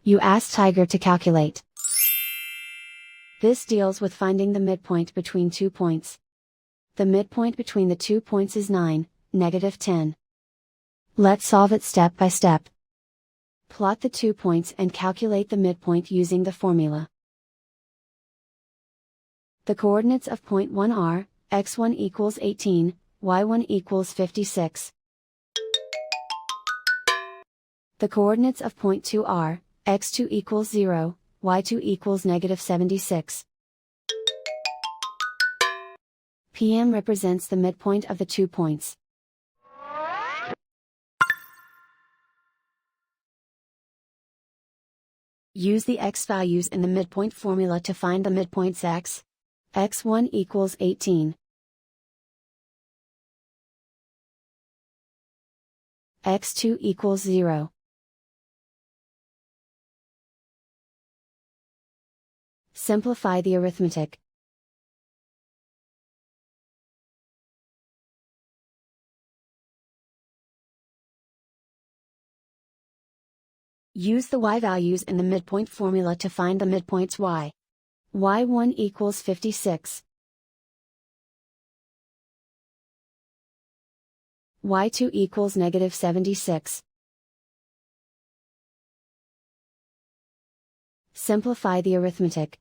You ask Tiger to calculate. This deals with finding the midpoint between 2 points. The midpoint between the 2 points is 9, -10. Let's solve it step by step. Plot the 2 points and calculate the midpoint using the formula. The coordinates of point 1 are, x1 equals 18, y1 equals 56. The coordinates of point 2 are, x2 equals 0, y2 equals -76. PM represents the midpoint of the 2 points. Use the x values in the midpoint formula to find the midpoints x. x1 equals 18. x2 equals 0. Simplify the arithmetic. Use the y values in the midpoint formula to find the midpoints y. y1 equals 56. y2 equals -76. Simplify the arithmetic.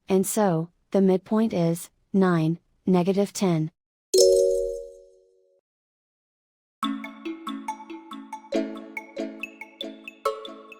And so, the midpoint is 9, -10.